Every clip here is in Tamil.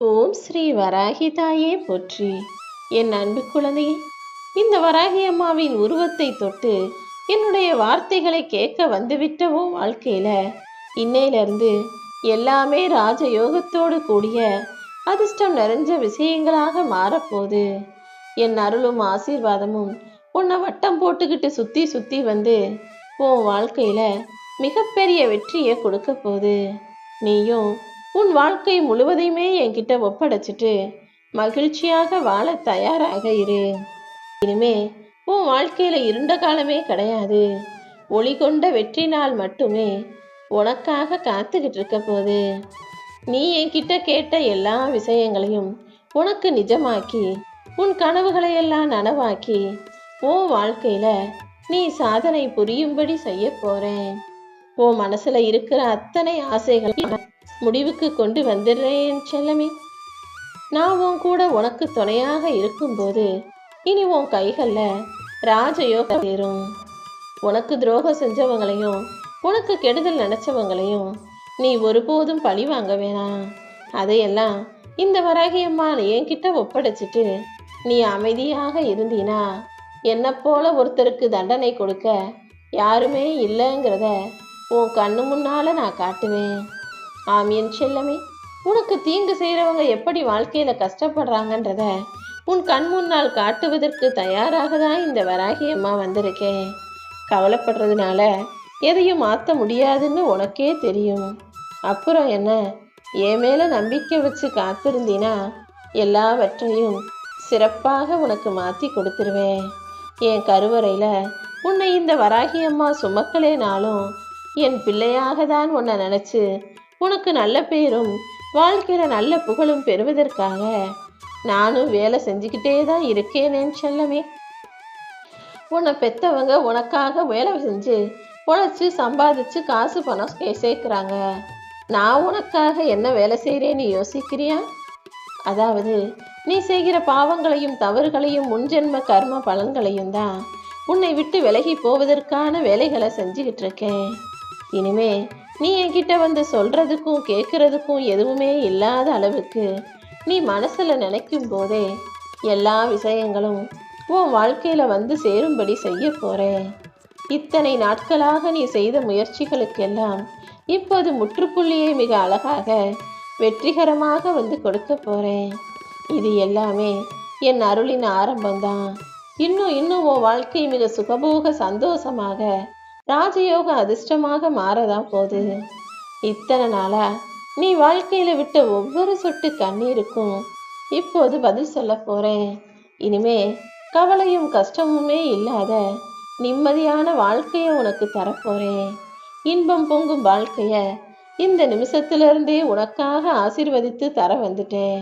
ஓம் ஸ்ரீ வராகி தாயே போற்றி. என் அன்பு குழந்தையே, இந்த வராகி அம்மாவின் உருவத்தை தொட்டு என்னுடைய வார்த்தைகளை கேட்க வந்துவிட்டவோ வாழ்க்கையில இன்னையிலிருந்து எல்லாமே ராஜயோகத்தோடு கூடிய அதிர்ஷ்டம் நிறைஞ்ச விஷயங்களாக மாறப்போகுது. என் அருளும் ஆசீர்வாதமும் உன்னை வட்டம் போட்டுக்கிட்டு சுத்தி சுத்தி வந்து உன் வாழ்க்கையில மிகப்பெரிய வெற்றியை கொடுக்க போகுது. நீயும் உன் வாழ்க்கை முழுவதையுமே என்கிட்ட ஒப்படைச்சிட்டு மகிழ்ச்சியாக வாழ தயாராக இரு. இனிமே உன் வாழ்க்கையில இருண்ட காலமே கிடையாது. ஒளி கொண்ட வெற்றி நாள் மட்டுமே உனக்காக காத்துக்கிட்டு இருக்க போது. நீ என்கிட்ட கேட்ட எல்லா விஷயங்களையும் உனக்கு நிஜமாக்கி உன் கனவுகளை எல்லாம் நனவாக்கி உன் வாழ்க்கையில நீ சாதனை புரியும்படி செய்ய போறேன். உன் மனசுல இருக்கிற அத்தனை ஆசைகளையும் முடிவுக்கு கொண்டு வந்துடுறேன் செல்லமே. நான் உன் கூட உனக்கு துணையாக இருக்கும்போது இனி உன் கைகள்ல ராஜயோகம் சேரும். உனக்கு துரோகம் செஞ்சவங்களையும் உனக்கு கெடுதல் நினைச்சவங்களையும் நீ ஒருபோதும் பழி வாங்க வேணாம். அதையெல்லாம் இந்த வராகி அம்மா என்கிட்ட ஒப்படைச்சிட்டு நீ அமைதியாக இருந்தீனா என்ன போல ஒருத்தருக்கு தண்டனை கொடுக்க யாருமே இல்லைங்கிறத உன் கண்ணு முன்னால நான் காட்டுவேன். ஆம் என் செல்லமே, உனக்கு தீங்கு செய்கிறவங்க எப்படி வாழ்க்கையில கஷ்டப்படுறாங்கன்றத உன் கண் முன்னால் காட்டுவதற்கு தயாராக தான் இந்த வராகி அம்மா வந்திருக்கேன். கவலைப்படுறதுனால எதையும் மாற்ற முடியாதுன்னு உனக்கே தெரியும். அப்புறம் என்ன, என் மேல நம்பிக்கை வச்சு காத்திருந்தீனா எல்லாவற்றையும் சிறப்பாக உனக்கு மாற்றி கொடுத்துருவேன். என் கருவறையில உன்னை இந்த வராகி அம்மா சுமக்கலேனாலும் என் பிள்ளையாக தான் உன்னை நினைச்சு உனக்கு நல்ல பேரும் வாழ்க்கையில நல்ல புகழும் பெறுவதற்காக நானும் வேலை செஞ்சுக்கிட்டே தான் இருக்கேனேன்னு செல்லமே. உன்னை பெத்தவங்க உனக்காக வேலை செஞ்சு உழைச்சி சம்பாதிச்சு காசு பணம் சேர்க்குறாங்க. நான் உனக்காக என்ன வேலை செய்கிறேன்னு யோசிக்கிறியா? அதாவது நீ செய்கிற பாவங்களையும் தவறுகளையும் முன்ஜென்ம கர்ம பலன்களையும் தான் உன்னை விட்டு விலகி போவதற்கான வேலைகளை செஞ்சுக்கிட்டு இருக்கேன். இனிமே நீ என்கிட்ட வந்து சொல்றதுக்கும் கேட்கறதுக்கும் எதுவுமே இல்லாத அளவுக்கு நீ மனசுல நினைக்கும் போதே எல்லா விஷயங்களும் உன் வாழ்க்கையில வந்து சேரும்படி செய்ய போறேன். இத்தனை நாட்களாக நீ செய்த முயற்சிகளுக்கெல்லாம் இப்போது முற்றுப்புள்ளியை மிக அழகாக வெற்றிகரமாக வந்து கொடுக்க போறேன். இது எல்லாமே என் அருளின் ஆரம்பம்தான். இன்னும் உன் வாழ்க்கை மிக சுகபோக சந்தோஷமாக ராஜயோக அதிர்ஷ்டமாக மாறதான் போகுது. இத்தனை நாளா நீ வாழ்க்கையில விட்ட ஒவ்வொரு சொட்டு கண்ணீருக்கும் இப்போது பதில் சொல்ல போறேன். இனிமே கவலையும் கஷ்டமுமே இல்லாத நிம்மதியான வாழ்க்கைய உனக்கு தரப்போறேன். இன்பம் பொங்கும் வாழ்க்கைய இந்த நிமிஷத்திலிருந்தே உனக்காக ஆசீர்வதித்து தர வந்துட்டேன்.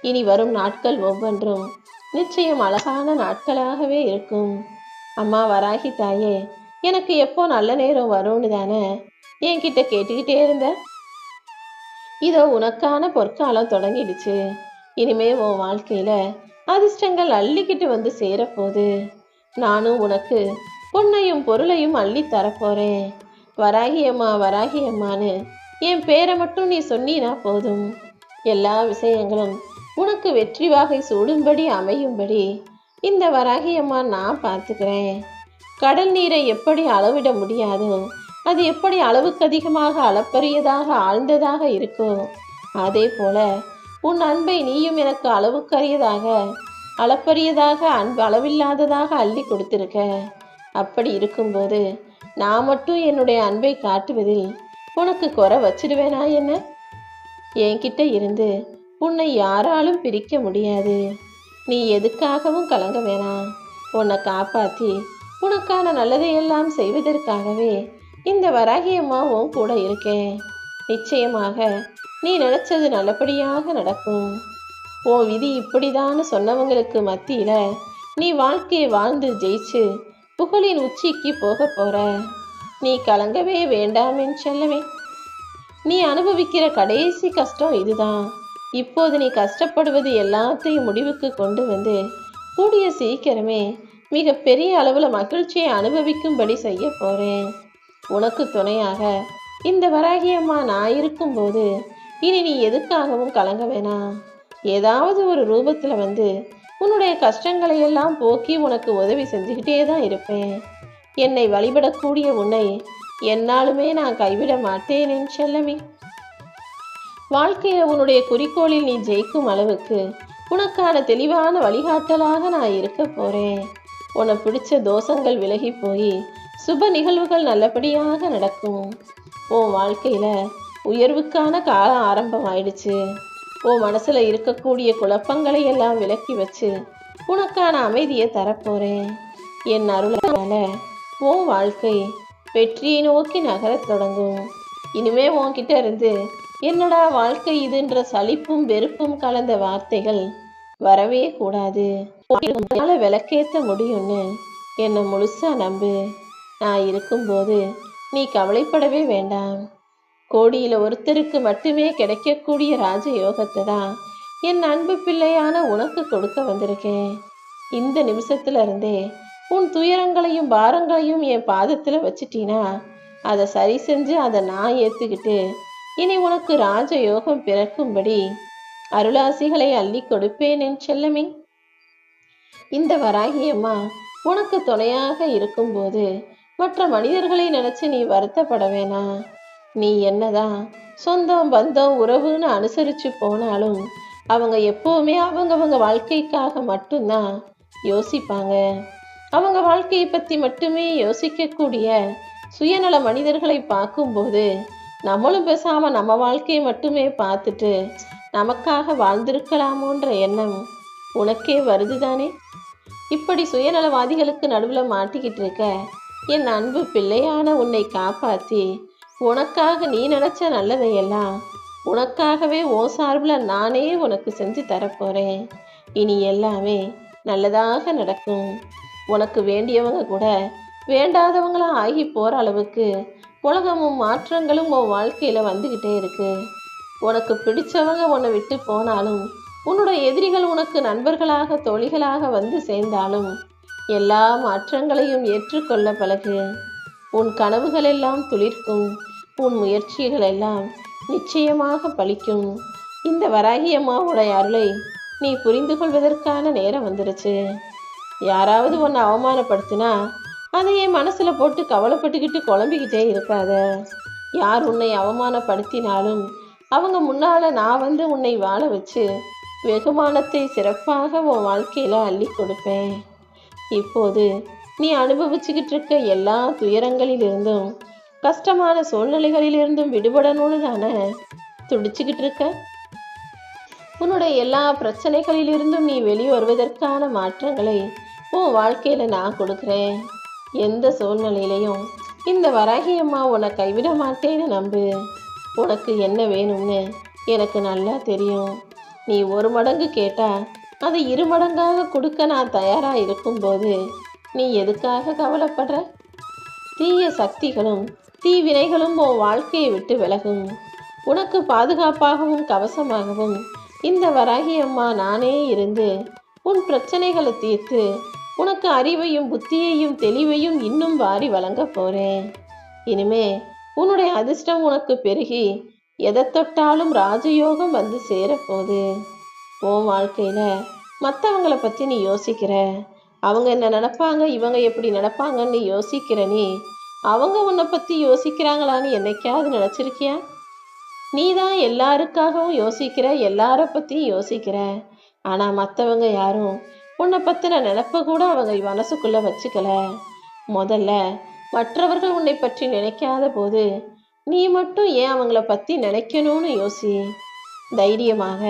இனி வரும் நாட்கள் ஒவ்வொன்றும் நிச்சயம் அழகான நாட்களாகவே இருக்கும். அம்மா வராகி தாயே, எனக்கு எப்போ நல்ல நேரம் வரும்னு தானே என்கிட்ட கேட்டுக்கிட்டே இருந்த. இதோ உனக்கான பொற்காலம் தொடங்கிடுச்சு. இனிமே உன் வாழ்க்கையில அதிர்ஷ்டங்கள் அள்ளிக்கிட்டு வந்து சேரப்போகுது. நானும் உனக்கு பொன்னையும் பொருளையும் அள்ளி தரப்போறேன். வராகி அம்மா வராகி அம்மான்னு என் பேரை மட்டும் நீ சொன்னீனா போதும். எல்லா விஷயங்களும் உனக்கு வெற்றி வாகை சூடும்படி அமையும்படி இந்த வராகி அம்மா நான் பார்த்துக்கிறேன். கடல் நீரை எப்படி அளவிட முடியாதோ அது எப்படி அளவுக்கு அதிகமாக அளப்பரியதாக ஆழ்ந்ததாக இருக்கோ அதே போல உன் அன்பை நீயும் எனக்கு அளவுக்கரியதாக அளப்பரியதாக அன்பு அளவில்லாததாக அள்ளி கொடுத்திருக்க. அப்படி இருக்கும்போது நான் மட்டும் என்னுடைய அன்பை காட்டுவதில் உனக்கு குறை வச்சிடுவேனா என்ன? என்கிட்ட இருந்து உன்னை யாராலும் பிரிக்க முடியாது. நீ எதுக்காகவும் கலங்க வேணாம். உன்னை காப்பாற்றி உனக்கான நல்லதையெல்லாம் செய்வதற்காகவே இந்த வராகி அம்மாவும் கூட இருக்கேன். நிச்சயமாக நீ நினைச்சது நல்லபடியாக நடக்கும். உன் விதி இப்படிதான்னு சொன்னவங்களுக்கு மத்தியில நீ வாழ்க்கையை வாழ்ந்து ஜெயிச்சு புகழின் உச்சிக்கு போக போற. நீ கலங்கவே வேண்டாம் செல்லவே. நீ அனுபவிக்கிற கடைசி கஷ்டம் இதுதான். இப்போது நீ கஷ்டப்படுவது எல்லாத்தையும் முடிவுக்கு கொண்டு வந்து கூடிய சீக்கிரமே மிக பெரிய அளவுல மகிழ்ச்சியை அனுபவிக்கும்படி செய்ய போறேன். உனக்கு துணையாக இந்த வராகி அம்மா நான் இருக்கும்போது இனி நீ எதுக்காகவும் கலங்க வேணாம். ஏதாவது ஒரு ரூபத்துல வந்து உன்னுடைய கஷ்டங்களை எல்லாம் போக்கி உனக்கு உதவி செஞ்சுக்கிட்டே தான் இருப்பேன். என்னை வழிபடக்கூடிய உன்னை என்னாலுமே நான் கைவிட மாட்டேன் என் செல்லமே. வாழ்க்கையில உன்னுடைய குறிக்கோளில் நீ ஜெயிக்கும் அளவுக்கு உனக்கான தெளிவான வழிகாட்டலாக நான் இருக்க போறேன். உனக்கு பிடிச்ச தோஷங்கள் விலகி போய் சுப நிகழ்வுகள் நல்லபடியாக நடக்கும். உன் வாழ்க்கையில உயர்வுக்கான காலம் ஆரம்பம் ஆயிடுச்சு. உன் மனசுல இருக்கக்கூடிய குழப்பங்களை எல்லாம் விலக்கி வச்சு உனக்கான அமைதியை தரப்போறேன். என் அருளால உன் வாழ்க்கை வெற்றியை நோக்கி நகரத் தொடங்கும். இனிமே உன்கிட்ட இருந்து என்னடா வாழ்க்கை இதுன்ற சலிப்பும் வெறுப்பும் கலந்த வார்த்தைகள் வரவே கூடாது. விளக்கேற்ற முடியும்னு என்னை முழுசா நம்பு. நான் இருக்கும்போது நீ கவலைப்படவே வேண்டாம். கோடியில ஒருத்தருக்கு மட்டுமே கிடைக்கக்கூடிய ராஜயோகத்தை தான் என் அன்பு பிள்ளையான உனக்கு கொடுக்க வந்திருக்கேன். இந்த நிமிஷத்துல இருந்தே உன் துயரங்களையும் பாரங்களையும் என் பாதத்துல வச்சிட்டீனா அதை சரி செஞ்சு அதை நான் ஏத்துக்கிட்டு இனி உனக்கு ராஜயோகம் பிறக்கும்படி அருளாசிகளை அள்ளி கொடுப்பேன் என் செல்லமே. இந்த வராகியம்மா உனக்கு துணையாக இருக்கும்போது மற்ற மனிதர்களை நினைச்சு நீ வருத்தப்பட வேணாம். நீ என்னதான் சொந்தம் பந்தம் உறவுன்னு அனுசரிச்சு போனாலும் அவங்க எப்பவுமே அவங்கவங்க வாழ்க்கைக்காக மட்டும்தான் யோசிப்பாங்க. அவங்க வாழ்க்கையை பத்தி மட்டுமே யோசிக்கக்கூடிய சுயநல மனிதர்களை பார்க்கும்போது நம்மளும் பேசாம நம்ம வாழ்க்கையை மட்டுமே பார்த்துட்டு நமக்காக வாழ்ந்திருக்கலாமோன்ற எண்ணம் உனக்கே வருதுதானே? இப்படி சுயநலவாதிகளுக்கு நடுவுல மாட்டிக்கிட்டு இருக்க என் அன்பு பிள்ளையான உன்னை காப்பாத்தி உனக்காக நீ நினைச்ச நல்லதையெல்லாம் உனக்காகவே உன் சார்பில் நானே உனக்கு செஞ்சு தரப்போறேன். இனி எல்லாமே நல்லதாக நடக்கும். உனக்கு வேண்டியவங்க கூட வேண்டாதவங்களா ஆகி போற அளவுக்கு உலகமும் மாற்றங்களும் உன் வாழ்க்கையில வந்துகிட்டே இருக்கு. உனக்கு பிடிச்சவங்க உன்னை விட்டு போனாலும் உன்னுடைய எதிரிகள் உனக்கு நண்பர்களாக தோழிகளாக வந்து சேர்ந்தாலும் எல்லா மாற்றங்களையும் ஏற்றுக்கொள்ள பழகு. உன் கனவுகள் எல்லாம் துளிர்க்கும். உன் முயற்சிகள் எல்லாம் நிச்சயமாக பலிக்கும். இந்த வராகி அம்மாவுடைய அருளை நீ புரிந்து கொள்வதற்கான நேரம் வந்துருச்சு. யாராவது உன்னை அவமானப்படுத்தினா அதையே மனசுல போட்டு கவலைப்பட்டுக்கிட்டு குழம்பிக்கிட்டே இருக்காத. யார் உன்னை அவமானப்படுத்தினாலும் அவங்க முன்னால நான் வந்து உன்னை வாழ வச்சு வெகுமானத்தை சிறப்பாக உன் வாழ்க்கையில அள்ளி கொடுப்பேன். இப்போது நீ அனுபவிச்சுக்கிட்டு இருக்க எல்லா துயரங்களிலிருந்தும் கஷ்டமான சூழ்நிலைகளிலிருந்தும் விடுபடணும்னு தானே துடிச்சுக்கிட்டு இருக்க. உன்னுடைய எல்லா பிரச்சனைகளிலிருந்தும் நீ வெளியே வருவதற்கான மாற்றங்களை உன் வாழ்க்கையில நான் கொடுக்குறேன். எந்த சூழ்நிலையிலையும் இந்த வராகி அம்மா உன்னை கைவிட மாட்டேன்னு நம்பு. உனக்கு என்ன வேணும்னு எனக்கு நல்லா தெரியும். நீ ஒரு மடங்கு கேட்டா அதை 2 மடங்காக கொடுக்க நான் தயாரா இருக்கும்போது நீ எதுக்காக கவலைப்படுற? தீய சக்திகளும் தீவினைகளும் உன் வாழ்க்கையை விட்டு விலகும். உனக்கு பாதுகாப்பாகவும் கவசமாகவும் இந்த வராகி அம்மா நானே இருந்து உன் பிரச்சனைகளை தீர்த்து உனக்கு அறிவையும் புத்தியையும் தெளிவையும் இன்னும் வாரி வழங்க போறேன். இனிமே உன்னுடைய அதிர்ஷ்டம் உனக்கு பெருகி எதை தொட்டாலும் ராஜயோகம் வந்து சேரப்போகுது. உன் வாழ்க்கையில மற்றவங்களை பத்தி நீ யோசிக்கிற, அவங்க என்ன நினைப்பாங்க இவங்க எப்படி நினைப்பாங்கன்னு யோசிக்கிற நீ அவங்க உன்னை பத்தி யோசிக்கிறாங்களான்னு என்னைக்காவது நினைச்சிருக்கியா? நீ தான் எல்லாருக்காகவும் யோசிக்கிற, எல்லார பத்தியும் யோசிக்கிற. ஆனா மற்றவங்க யாரும் உன்னை பத்தின நினைப்ப கூட அவங்க மனசுக்குள்ள வச்சுக்கல. முதல்ல மற்றவர்கள் உன்னை பற்றி நினைக்காத போது நீ மட்டும் ஏன் அவங்கள பத்தி நினைக்கணும்னு யோசி. தைரியமாக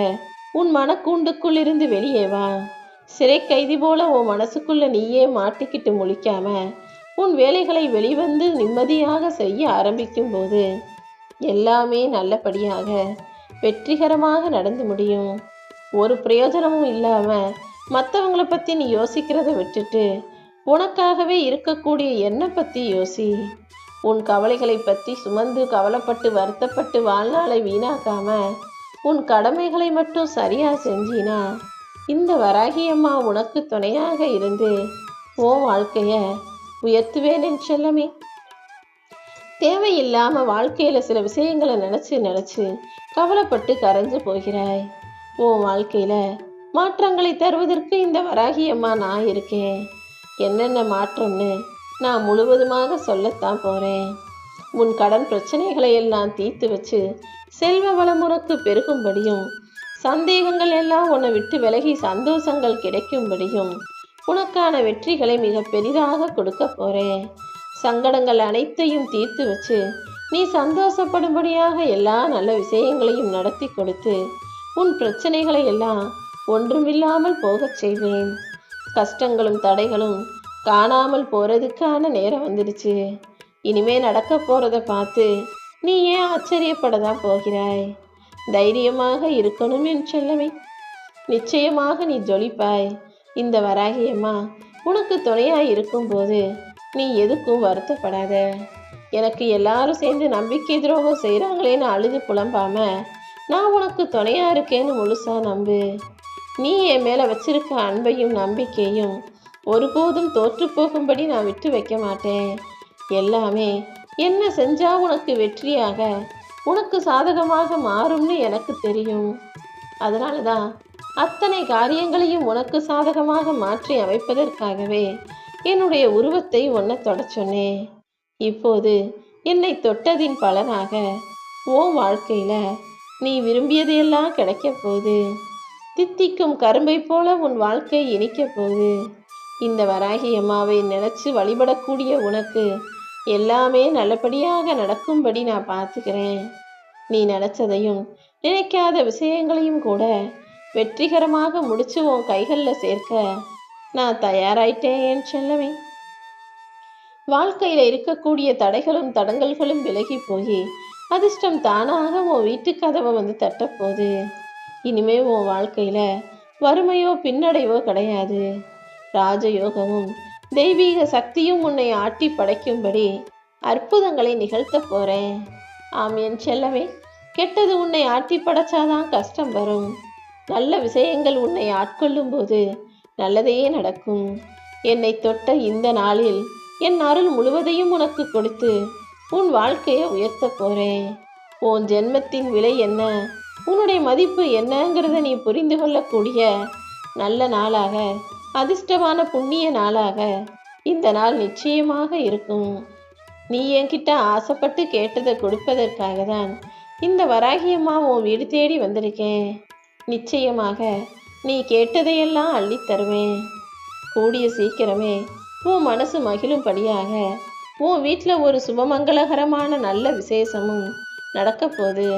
உன் மனக்கூண்டுக்குள் இருந்து வெளியே வா. சிறை கைதி போல உன் மனசுக்குள்ள நீயே மாட்டிக்கிட்டு முழிக்காம உன் வேலைகளை வெளிவந்து நிம்மதியாக செய்ய ஆரம்பிக்கும் போது எல்லாமே நல்லபடியாக வெற்றிகரமாக நடந்து முடியும். ஒரு பிரயோஜனமும் இல்லாம மற்றவங்களை பத்தி நீ யோசிக்கிறத விட்டுட்டு உனக்காகவே இருக்கக்கூடிய என்னை பத்தி யோசி. உன் கவலைகளை பற்றி சுமந்து கவலைப்பட்டு வருத்தப்பட்டு வாழ்நாளை வீணாக்காம உன் கடமைகளை மட்டும் சரியா செஞ்சினா இந்த வராகி அம்மா உனக்கு துணையாக இருந்து உன் வாழ்க்கைய உயர்த்துவேன் செல்லமே. தேவையில்லாம வாழ்க்கையில சில விஷயங்களை நினைச்சு நினைச்சு கவலைப்பட்டு கரைஞ்சு போகிறாய். உன் வாழ்க்கையில மாற்றங்களை தருவதற்கு இந்த வராகி அம்மா நான் இருக்கேன். என்னென்ன மாற்றம்னு நான் முழுவதுமாக சொல்லத்தான் போறேன். உன் கடன் பிரச்சனைகளை எல்லாம் தீர்த்து வச்சு செல்வ வளம் உனக்கு பெருகும்படியும், சந்தேகங்கள் எல்லாம் உன்னை விட்டு விலகி சந்தோஷங்கள் கிடைக்கும்படியும், உனக்கான வெற்றிகளை மிக பெரிதாக கொடுக்க போறேன். சங்கடங்கள் அனைத்தையும் தீர்த்து வச்சு நீ சந்தோஷப்படும்படியாக எல்லா நல்ல விஷயங்களையும் நடத்தி கொடுத்து உன் பிரச்சனைகளை எல்லாம் ஒன்றுமில்லாமல் போகச் செய்வேன். கஷ்டங்களும் தடைகளும் காணாமல் போறதுக்கான நேரம் வந்துடுச்சு. இனிமே நடக்க போறத பார்த்து நீ ஏன் ஆச்சரியப்படதான் போகிறாய்? தைரியமாக இருக்கணும் என் செல்லமே. நிச்சயமாக நீ ஜொலிப்பாய். இந்த வராகி அம்மா உனக்கு துணையாய் இருக்கும்போது நீ எதுக்கும் வருத்தப்படாத. எனக்கு எல்லாரும் சேர்ந்து நம்பிக்கை துரோகம் செய்கிறாங்களேன்னு அழுது புலம்பாம நான் உனக்கு துணையா இருக்கேன்னு முழுசா நம்பு. நீ என் மேல வச்சிருக்க அன்பையும் நம்பிக்கையும் ஒருபோதும் தோற்று போகும்படி நான் விட்டு வைக்க மாட்டேன். எல்லாமே என்ன செஞ்சா உனக்கு வெற்றியாக, உனக்கு சாதகமாக மாறும்னு எனக்கு தெரியும். அதனால தான் அத்தனை காரியங்களையும் உனக்கு சாதகமாக மாற்றி அமைப்பதற்காகவே என்னுடைய உருவத்தை உன்னை தொட சொன்னேன். இப்போது என்னை தொட்டதின் பலனாக உன் வாழ்க்கையில நீ விரும்பியதையெல்லாம் கிடைக்க போகுது. தித்திக்கும் கரும்பை போல உன் வாழ்க்கை இனிக்க போகுது. இந்த வராகி அம்மாவை நினைச்சு வழிபடக்கூடிய உனக்கு எல்லாமே நல்லபடியாக நடக்கும்படி நான் பார்த்துக்கிறேன். நீ நினைச்சதையும் நினைக்காத விஷயங்களையும் கூட வெற்றிகரமாக முடிச்சு உன் கைகளில் சேர்க்க நான் தயாராயிட்டேன் என் செல்லமே. வாழ்க்கையில இருக்கக்கூடிய தடைகளும் தடங்கல்களும் விலகி போய் அதிர்ஷ்டம் தானாக உன் வீட்டு கதவை வந்து தட்டப்போகுது. இனிமே உன் வாழ்க்கையில வறுமையோ பின்னடைவோ கிடையாது. ராஜயோகமும் தெய்வீக சக்தியும் உன்னை ஆட்டி படைக்கும்படி அற்புதங்களை நிகழ்த்த போறேன். ஆம் என் செல்லமே. கெட்டது உன்னை ஆட்டி படைச்சாதான் கஷ்டம் வரும். நல்ல விஷயங்கள் உன்னை ஆட்கொள்ளும் போது நல்லதையே நடக்கும். என்னை தொட்ட இந்த நாளில் என் அருள் முழுவதையும் உனக்கு கொடுத்து உன் வாழ்க்கையை உயர்த்த போறேன். உன் ஜென்மத்தின் விலை என்ன, உன்னுடைய மதிப்பு என்னங்கிறத நீ புரிந்து கொள்ளக்கூடிய நல்ல நாளாக, அதிர்ஷ்டமான புண்ணிய நாளாக இந்த நாள் நிச்சயமாக இருக்கும். நீ என்கிட்ட ஆசைப்பட்டு கேட்டதை கொடுப்பதற்காக தான் இந்த வராகியம்மா உன் வீடு தேடி வந்திருக்கேன். நிச்சயமாக நீ கேட்டதையெல்லாம் அள்ளி தருவேன். கூடிய சீக்கிரமே உன் மனசு மகிழும்படியாக உன் வீட்டில் ஒரு சுபமங்களகரமான நல்ல விசேஷமும் நடக்க போகுது.